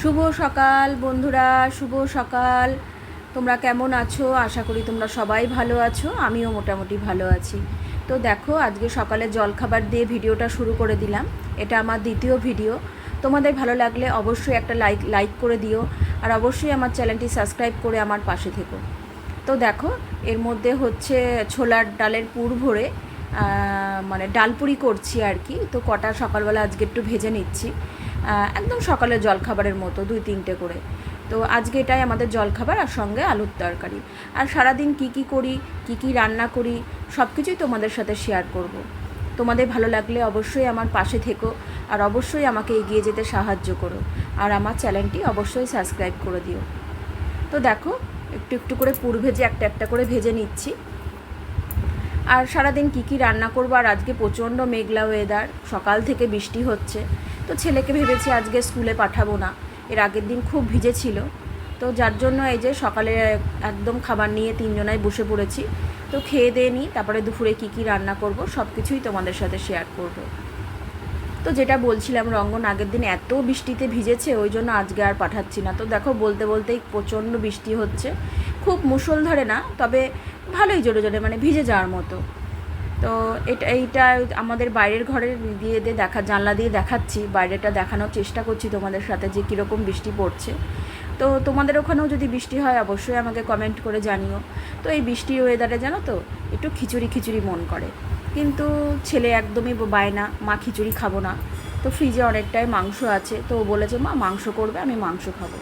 শুভ সকাল বন্ধুরা, শুভ সকাল। তোমরা কেমন আছো? আশা করি তোমরা সবাই ভালো আছো, আমিও মোটামুটি ভালো আছি। তো দেখো, আজকে সকালে জলখাবার দিয়ে ভিডিওটা শুরু করে দিলাম। এটা আমার দ্বিতীয় ভিডিও। তোমাদের ভালো লাগলে অবশ্যই একটা লাইক করে দিও, আর অবশ্যই আমার চ্যানেলটি সাবস্ক্রাইব করে আমার পাশে থেকো। তো দেখো, এর মধ্যে হচ্ছে ছোলার ডালের পুর ভরে মানে ডালপুরি করছি আর কি। তো কটা সকালবেলা আজকে একটু ভেজে নিচ্ছি, একদম সকালের জলখাবারের মতো 2-3টে করে। তো আজকে এটাই আমাদের জলখাবার, আর সঙ্গে আলুর তরকারি। আর সারাদিন কী করি, কী রান্না করি, সব কিছুই তোমাদের সাথে শেয়ার করব। তোমাদের ভালো লাগলে অবশ্যই আমার পাশে থেকো, আর অবশ্যই আমাকে এগিয়ে যেতে সাহায্য করো, আর আমার চ্যানেলটি অবশ্যই সাবস্ক্রাইব করে দিও। তো দেখো, একটু একটু করে পুর ভেজে একটা একটা করে ভেজে নিচ্ছি। আর সারাদিন কী রান্না করবো, আর আজকে প্রচণ্ড মেঘলা ওয়েদার, সকাল থেকে বৃষ্টি হচ্ছে। তো ছেলেকে ভেবেছি আজকে স্কুলে পাঠাবো না, এর আগের দিন খুব ভিজেছিল। তো যার জন্য এই যে সকালে একদম খাবার নিয়ে তিনজনাই বসে পড়েছি। তো খেয়ে দিয়ে নিই, তারপরে দুপুরে কী রান্না করব সব কিছুই তোমাদের সাথে শেয়ার করব। তো যেটা বলছিলাম, রঙ্গন আগের দিন এত বৃষ্টিতে ভিজেছে, ওই জন্য আজকে আর পাঠাচ্ছি না। তো দেখো, বলতে বলতেই প্রচণ্ড বৃষ্টি হচ্ছে, খুব মুষলধারে না, তবে ভালোই জোরে জোরে, মানে ভিজে যাওয়ার মতো। তো এইটা আমাদের বাইরের ঘরের দিয়ে জানলা দিয়ে দেখাচ্ছি, বাইরেটা দেখানোর চেষ্টা করছি তোমাদের সাথে যে কীরকম বৃষ্টি পড়ছে। তো তোমাদের ওখানেও যদি বৃষ্টি হয় অবশ্যই আমাকে কমেন্ট করে জানিও। তো এই বৃষ্টির ওয়েদারে জানো তো, একটু খিচুড়ি মন করে, কিন্তু ছেলে একদমই বায়না, মা খিচুড়ি খাবো না। তো ফ্রিজে অনেকটাই মাংস আছে, তো ও বলেছে মা মাংস করবে, আমি মাংস খাবো।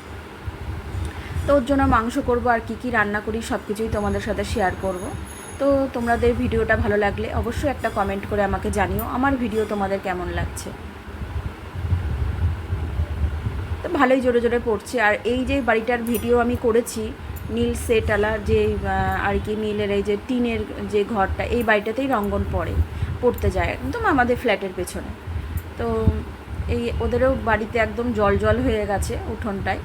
তো ওর জন্য মাংস করবো, আর কী রান্না করি সব কিছুই তোমাদের সাথে শেয়ার করব। তো তোমাদের ভিডিওটা ভালো লাগলে অবশ্যই একটা কমেন্ট করে আমাকে জানিও আমার ভিডিও তোমাদের কেমন লাগছে। তো ভালোই জোরে জোরে পড়ছে। আর এই যে বাড়িটার ভিডিও আমি করেছি, নীল সেটওয়ালা যে আর কি, নীলের এই যে টিনের যে ঘরটা, এই বাড়িটাতেই রঙ্গন পড়তে যায় একদম আমাদের ফ্ল্যাটের পেছনে। তো এই ওদেরও বাড়িতে একদম জল হয়ে গেছে উঠোনটায়।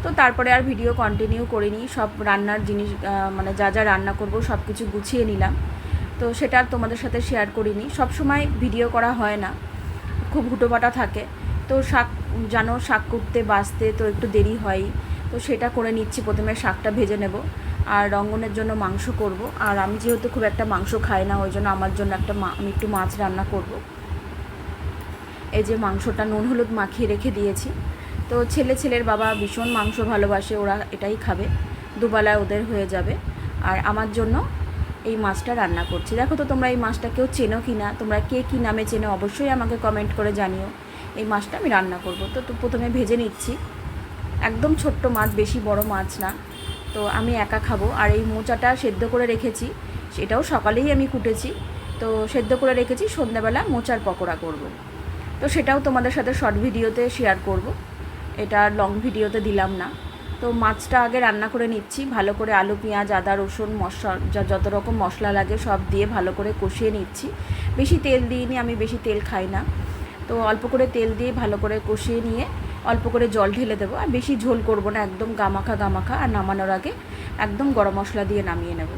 তো তারপরে আর ভিডিও কন্টিনিউ করিনি, সব রান্নার জিনিস মানে যা যা রান্না করব সব কিছু গুছিয়ে নিলাম। তো সেটা আর তোমাদের সাথে শেয়ার করিনি, সব সময় ভিডিও করা হয় না, খুব হুটোপাটা থাকে। তো শাক কুটতে বাছতে তো একটু দেরি হয়। তো সেটা করে নিচ্ছি, প্রথমে শাকটা ভেজে নেব, আর রঙ্গনের জন্য মাংস করব। আর আমি যেহেতু খুব একটা মাংস খাই না, ওই জন্য আমার জন্য আমি একটু মাছ রান্না করব। এই যে মাংসটা নুন হলুদ মাখিয়ে রেখে দিয়েছি। তো ছেলের বাবা ভীষণ মাংস ভালোবাসে, ওরা এটাই খাবে, দুবেলায় ওদের হয়ে যাবে। আর আমার জন্য এই মাছটা রান্না করছি। দেখো তো তোমরা এই মাছটা কেউ চেনো কি না, তোমরা কে কী নামে চেনো অবশ্যই আমাকে কমেন্ট করে জানিও। এই মাছটা আমি রান্না করব। তো প্রথমে ভেজে নিচ্ছি, একদম ছোট্ট মাছ, বেশি বড় মাছ না। তো আমি একা খাবো। আর এই মোচাটা সেদ্ধ করে রেখেছি, সেটাও সকালেই আমি কুটেছি। তো সেদ্ধ করে রেখেছি, সন্ধ্যাবেলা মোচার পকোড়া করব। তো সেটাও তোমাদের সাথে শর্ট ভিডিওতে শেয়ার করব, এটা লং ভিডিওতে দিলাম না। তো মাছটা আগে রান্না করে নিচ্ছি ভালো করে, আলু পেঁয়াজ আদা রসুন মশলা যত রকম মশলা লাগে সব দিয়ে ভালো করে কষিয়ে নিচ্ছি। বেশি তেল দিইনি, আমি বেশি তেল খাই না। তো অল্প করে তেল দিয়ে ভালো করে কষিয়ে নিয়ে অল্প করে জল ঢেলে দেবো, আর বেশি ঝোল করব না, একদম গামাখা। আর নামানোর আগে একদম গরম মশলা দিয়ে নামিয়ে নেব।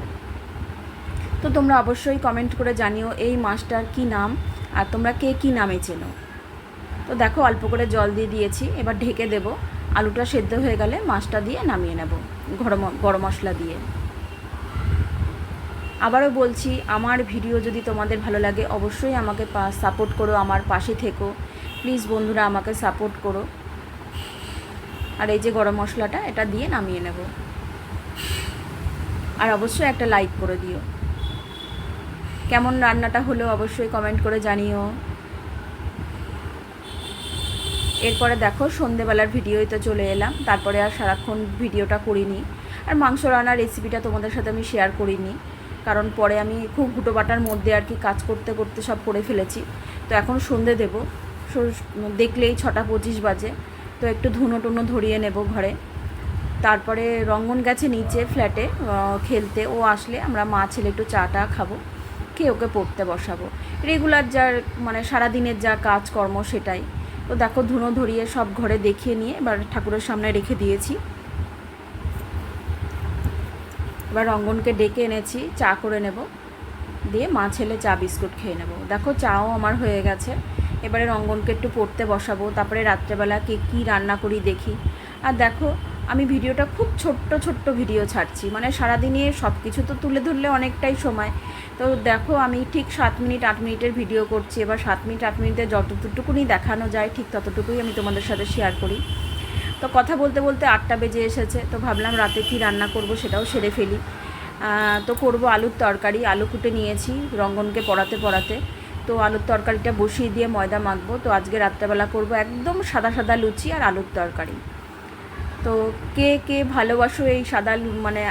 তো তোমরা অবশ্যই কমেন্ট করে জানিও এই মাছটার কী নাম, আর তোমরা কে কী নামে চেনো। তো দেখো, অল্প করে জল দিয়ে দিয়েছি, এবার ঢেকে দেব। আলুটা সেদ্ধ হয়ে গেলে মাছটা দিয়ে নামিয়ে নেব গরম মশলা দিয়ে। আবারও বলছি, আমার ভিডিও যদি তোমাদের ভালো লাগে অবশ্যই আমাকে সাপোর্ট করো, আমার পাশে থেকো প্লিজ বন্ধুরা, আমাকে সাপোর্ট করো। আর এই যে গরম মশলাটা, এটা দিয়ে নামিয়ে নেব। আর অবশ্যই একটা লাইক করে দিও। কেমন রান্নাটা হলো অবশ্যই কমেন্ট করে জানিও। এরপরে দেখো, সন্ধেবেলার ভিডিওই তো চলে এলাম, তারপরে আর সারাক্ষণ ভিডিওটা করিনি। আর মাংস রান্নার রেসিপিটা তোমাদের সাথে আমি শেয়ার করিনি, কারণ পরে আমি খুব হুটোপাটার মধ্যে আর কি কাজ করতে করতে সব করে ফেলেছি। তো এখন সন্ধে দেবো, দেখলেই 6:25 বাজে। তো একটু ধুনো টুনো ধরিয়ে নেব ঘরে। তারপরে রঙ্গন গেছে নিচে ফ্ল্যাটে খেলতে, ও আসলে আমরা মা ছেলে একটু চা খাবো, খেয়ে ওকে পড়তে বসাবো। রেগুলার যার মানে সারাদিনের যা কাজকর্ম সেটাই। তো দেখো, ধুনো ধরিয়ে সব ঘরে দেখিয়ে নিয়ে এবার ঠাকুরের সামনে রেখে দিয়েছি। এবার রঙ্গনকে ডেকে এনেছি, চা করে নেব, দিয়ে মা ছেলে চা বিস্কুট খেয়ে নেব। দেখো, চাও আমার হয়ে গেছে। এবারে রঙ্গনকে একটু পড়তে বসাবো, তারপরে রাত্রেবেলা কী রান্না করি দেখি। আর দেখো আমি ভিডিওটা খুব ছোট্ট ভিডিও ছাড়ছি, মানে সারাদিনে সব কিছু তো তুলে ধরলে অনেকটাই সময়। তো দেখো আমি ঠিক 7 মিনিট 8 মিনিটের ভিডিও করছি। এবার 7 মিনিট 8 মিনিটে যতটুকুনি দেখানো যায় ঠিক ততটুকুই আমি তোমাদের সাথে শেয়ার করি। তো কথা বলতে বলতে 8টা বেজে এসেছে, তো ভাবলাম রাতে কি রান্না করব সেটাও সেরে ফেলি। তো করব আলুর তরকারি, আলু কুটে নিয়েছি রঙ্গনকে পড়াতে। তো আলুর তরকারিটা বসিয়ে দিয়ে ময়দা মাখবো। তো আজকে রাত্রেবেলা করব একদম সাদা লুচি আর আলুর তরকারি। তো কে ভালোবাসো এই সাদা মানে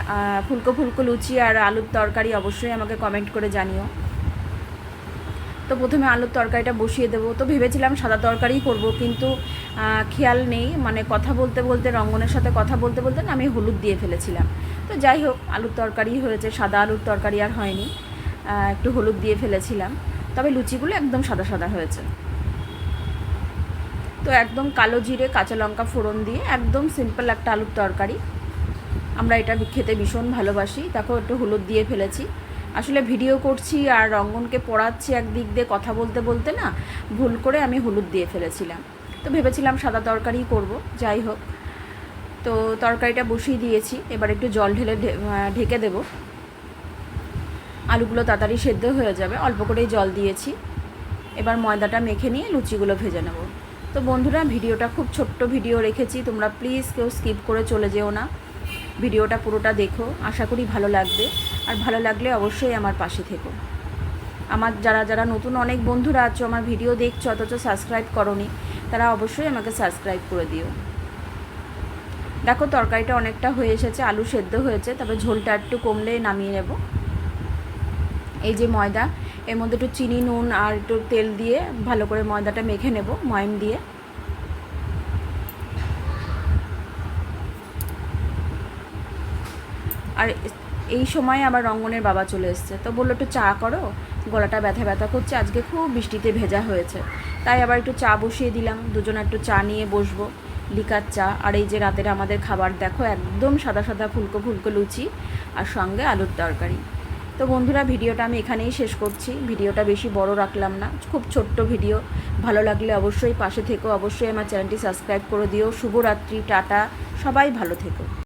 ফুলকো লুচি আর আলুর তরকারি, অবশ্যই আমাকে কমেন্ট করে জানিও। তো প্রথমে আলুর তরকারিটা বসিয়ে দেবো। তো ভেবেছিলাম সাদা তরকারিই করব, কিন্তু খেয়াল নেই, মানে কথা বলতে বলতে রঙ্গনের সাথে কথা বলতে বলতে না আমি হলুদ দিয়ে ফেলেছিলাম। তো যাই হোক আলুর তরকারি হয়েছে, সাদা আলুর তরকারি আর হয়নি, একটু হলুদ দিয়ে ফেলেছিলাম। তবে লুচিগুলো একদম সাদা হয়েছে। তো একদম কালো জিরে কাঁচা লঙ্কা ফোড়ন দিয়ে একদম সিম্পল একটা আলুর তরকারি। আমরা এটা খেতে ভীষণ ভালোবাসি। দেখো একটু হলুদ দিয়ে ফেলেছি। আসলে ভিডিও করছি আর রঙ্গনকে পড়াচ্ছি, একদিক দিয়ে কথা বলতে বলতে না ভুল করে আমি হলুদ দিয়ে ফেলেছিলাম। তো ভেবেছিলাম সাদা তরকারিই করব। যাই হোক, তো তরকারিটা বসিয়ে দিয়েছি। এবার একটু জল ঢেলে ঢেকে দেব, আলুগুলো তাড়াতাড়ি সেদ্ধ হয়ে যাবে। অল্প করেই জল দিয়েছি। এবার ময়দাটা মেখে নিয়ে লুচিগুলো ভেজে নেব। তো বন্ধুরা ভিডিওটা খুব ছোট্ট ভিডিও রেখেছি, তোমরা প্লিজ কেউ স্কিপ করে চলে যেও না, ভিডিওটা পুরোটা দেখো, আশা করি ভালো লাগবে। আর ভালো লাগলে অবশ্যই আমার পাশে থেকো। আমার যারা নতুন অনেক বন্ধুরা আছো আমার ভিডিও দেখছো অথচ সাবস্ক্রাইব করোনি, তারা অবশ্যই আমাকে সাবস্ক্রাইব করে দিও। দেখো তরকারিটা অনেকটা হয়ে এসেছে, আলু সেদ্ধ হয়েছে, তবে ঝোলটা একটু কমলে নামিয়ে নেব। এই যে ময়দা, এর মধ্যে একটু চিনি নুন আর একটু তেল দিয়ে ভালো করে ময়দাটা মেখে নেব ময়ম দিয়ে। আর এই সময় আবার রঙ্গনের বাবা চলে এসছে, তো বললো একটু চা করো, গলাটা ব্যথা করছে, আজকে খুব বৃষ্টিতে ভেজা হয়েছে। তাই আবার একটু চা বসিয়ে দিলাম, দুজনে একটু চা নিয়ে বসবো, লিকার চা। আর এই যে রাতের আমাদের খাবার দেখো একদম সাদা ফুলকো লুচি আর সঙ্গে আলুর তরকারি। তো বন্ধুরা ভিডিওটা আমি এখানেই শেষ করছি। ভিডিওটা বেশি বড় রাখলাম না, খুব ছোট্ট ভিডিও। ভালো লাগলে অবশ্যই পাশে থেকো, অবশ্যই আমার চ্যানেলটি সাবস্ক্রাইব করে দিও। শুভরাত্রি, টাটা, সবাই ভালো থেকো।